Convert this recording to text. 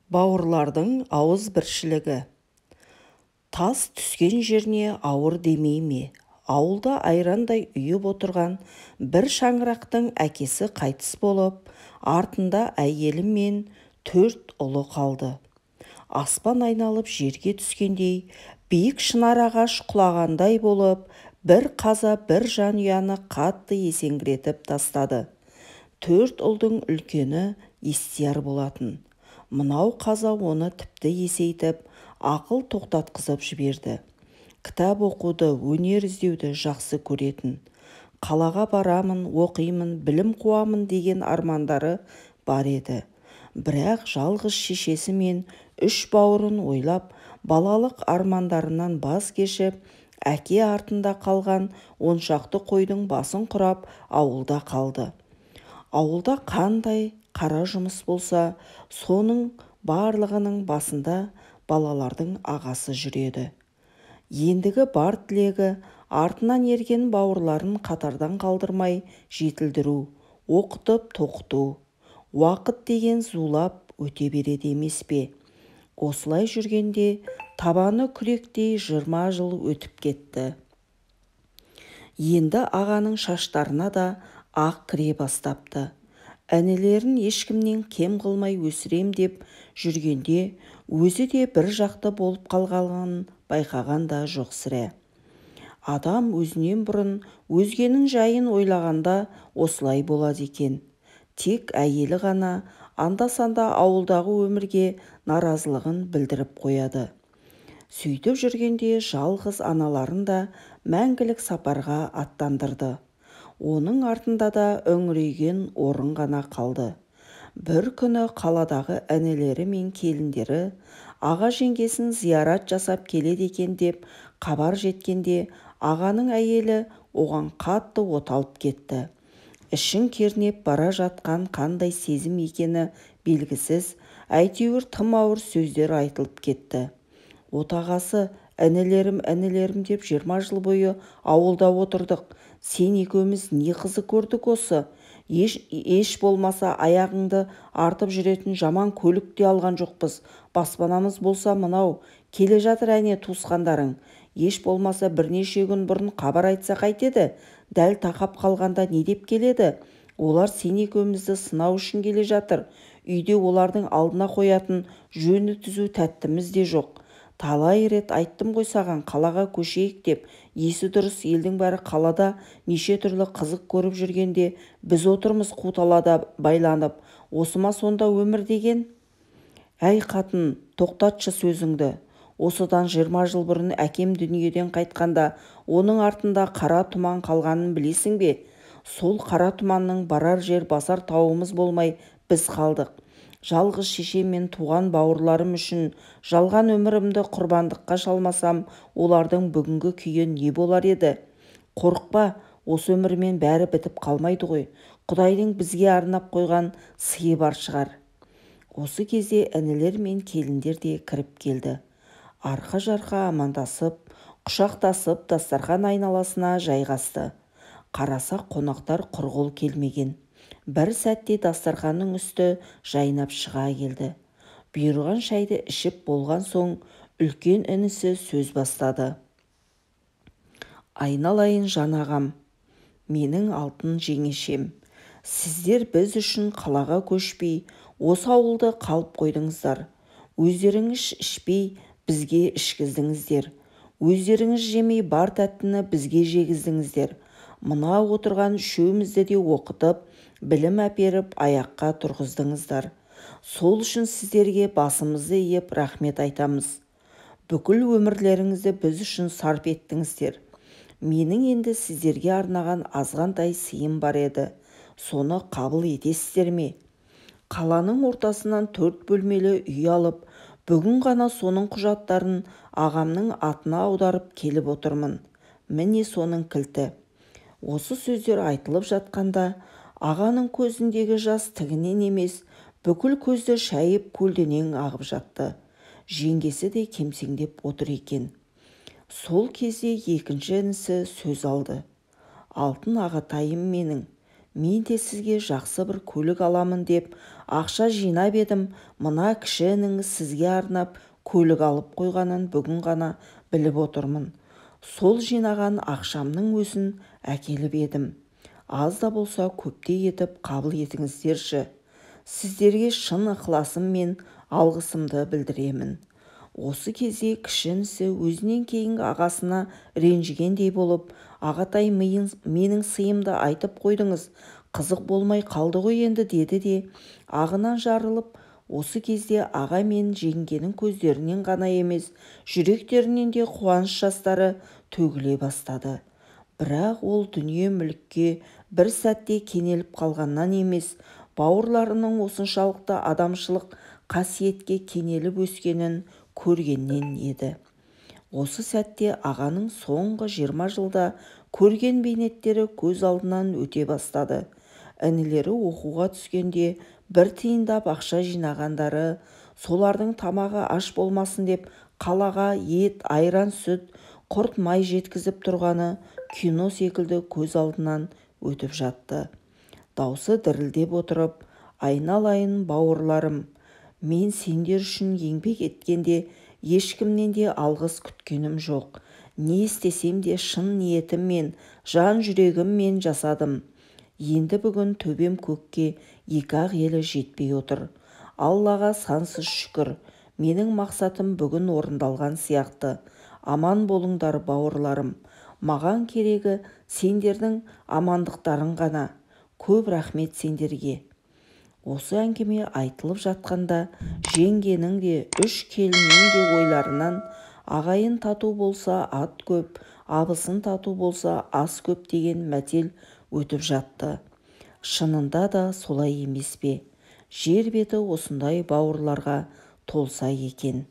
Бауырлардың ауыз біршілігі. Тас түскен жеріне ауыр демей ме? Ауылда айрандай үйіп отырған бір шаңырақтың әкесі қайтыс болып, артында әйелі мен 4 ұлы қалды. Аспан айналып жерге түскендей, биік шынар ағаш құлағандай болып, бір қаза бір жанұяны қатты есеңгіретіп тастады. 4 ұлдың үлкені естияр болатын. Мынау қаза оны тіпті есейтіп, ақыл тоқтатқызып жіберді. Кітап оқуды, өнер іздеуді жақсы көретін. Қалаға барамын, оқимын, білім қуамын деген армандары бар еді. Бірақ жалғыз шешесі мен 3 бауырын ойлап, балалық армандарынан бас кешіп, әке артында қалған 10 шақты қойдың басын құрап ауылда қалды. Ауылда қандай қара жұмыс болса, соның барлығының басында балалардың ағасы жүреді. Ендігі бар тілегі артынан ерген бауырларын қатардан қалдырмай жетілдіру, оқытып тоқыту. Уақыт деген зулап өте береді емес пе? Осылай жүргенде табаны күректей 20 жыл өтіп кетті. Енді ағаның шаштарына да ақ кіре бастапты. Әнелерін ешкімнен кем қылмай өсірем деп жүргенде, өзі де бір жақты болып қалғанын байқаған да жоқ сірә. Адам өзінен бұрын өзгенің жайын ойлағанда осылай болады екен. Тек әйелі ғана анда-санда ауылдағы өмірге наразылығын білдіріп қояды. Сөйтіп жүргенде жалғыз аналарын да мәңгілік сапарға аттандырды. Оның артында да үңірейген орын ғана қалды. Бір күні қаладағы әнелері мен келіндері аға жеңгесін зиярат жасап келеді екен деп хабар жеткенде, ағаның әйелі оған қатты оталып кетті. Ішін кернеп бара жатқан қандай сезім екені белгісіз, әйтеуір тым ауыр сөздер айтылып кетті. Отағасы, әнелерім деп 20 жыл бойы ауылда отырдық. Сен екеуміз не қызы көрдік осы? Еш болмаса аяғыңды артып жүретін жаман көлік те алған жоқпыз. Баспанамыз болса мынау, келе жатыр әне туысқандарың. Еш болмаса бірнеше күн бұрын хабар айтса қайтеді? Дәл тақап қалғанда не деп келеді? Олар сен екеумізді сынау үшін келе жатыр. Үйде олардың алдына қоятын жөні түзу тәттіміз де жоқ. Талай рет айттым ғой саған, қалаға көшейік деп. Есі дұрыс елдің бәрі қалада неше түрлі қызық көріп жүргенде, біз отырмыз қу талада байланып. Осы ма сонда өмір деген? Әй қатын, тоқтатшы сөзіңді. Осыдан 20 жыл бұрын әкем дүниеден қайтқанда, оның артында қара тұман қалғанын білесің бе? Сол қара тұманның барар жер басар тауымыз болмай біз қалдық. Жалғыз шешем мен туған бауырларым үшін жалған өмірімді құрбандыққа шалмасам, олардың бүгінгі күйі не болар еді? Қорықпа, осы өмірмен бәрі бітіп қалмайды ғой. Құдайдың бізге арнап қойған сыйы бар шығар. Осы кезде інілер мен келіндер де кіріп келді. Арқа-жарқа амандасып, құшақтасып дастархан айналасына жайғасты. Қараса қонақтар құрғыл келмеген. Бір сәтте дастарханның үсті жайнап шыға келді. Бұйырған шайды ішіп болған соң, үлкен інісі сөз бастады. Айналайын жан ағам, менің алтын жеңешем. Сіздер біз үшін қалаға көшпей, осы ауылды қалып қойдыңыздар. Өздеріңіз ішпей, бізге ішкіздіңіздер. Өздеріңіз жемей бар тәттіні бізге жегіздіңіздер. Мына отырған үшеумізді де оқытып, білім әперіп аяққа тұрғыздыңыздар. Сол үшін сіздерге басымызды иіп рахмет айтамыз. Бүкіл өмірлеріңізді біз үшін сарп еттіңіздер. Менің енді сіздерге арнаған азғантай сыйым бар еді. Соны қабыл етесіздер ме? Қаланың ортасынан 4 бөлмелі үй алып, бүгін ғана соның құжаттарын ағамның атына аударып келіп отырмын. Міне соның кілті. Осы сөздер айтылып жатқанда, ағаның көзіндегі жас тігінен емес, бүкіл көзді шайып көлденең ағып жатты. Жеңгесі де кемсеңдеп отыр екен. Сол кезде екінші інісі сөз алды. Алтын ағатайым менің, Мен де сізге жақсы бір көлік аламын деп ақша жинап едім, мына кіші ініңіз сізге арнап көлік алып қойғанын бүгін ғана біліп отырмын. Сол жинаған ақшамның өзін әкеліп едім. Аз да болса көптей етіп қабыл етіңіздерші. Сіздерге шын ықыласым мен алғысымды білдіремін. Осы кезде кіші інісі өзінен кейінгі ағасына ренжігендей болып, ағатай, менің сыйымды айтып қойдыңыз, қызық болмай қалды ғой енді, деді де ағынан жарылып. Осы кезде аға мен жеңгенің көздерінен ғана емес, жүректерінен де қуаныш жастары төгіле бастады. Бірақ ол дүние мүлікке бір сәтте кенеліп қалғаннан емес, бауырларының осыншалықты адамшылық қасиетке кенеліп өскенін көргеннен еді. Осы сәтте ағаның соңғы 20 жылда көрген бейнеттері көз алдынан өте бастады. Інілері оқуға түскенде бір тиындап ақша жинағандары, солардың тамағы аш болмасын деп қалаға ет, айран, сүт, құрт май жеткізіп тұрғаны кино секілді көз алдынан өтіп жатты. Даусы дірілдеп отырып, айналайын бауырларым, мен сендер үшін еңбек еткенде ешкімнен де алғыс күткенім жоқ. Не істесем де шын ниетіммен, жан жүрегіммен жасадым. Енді бүгін төбем көкке екі-ақ елі жетпей отыр. Аллаға сансыз шүкір. Менің мақсатым бүгін орындалған сияқты. Аман болыңдар бауырларым. Маған керегі сендердің амандықтарың ғана. Көп рахмет сендерге. Осы әңгіме айтылып жатқанда жеңгенің де үш келіннің де ойларынан ағайын тату болса ат көп, абысын тату болса ас көп деген мәтел өтіп жатты. Шынында да солай емес пе? Жер беті осындай бауырларға толса екен.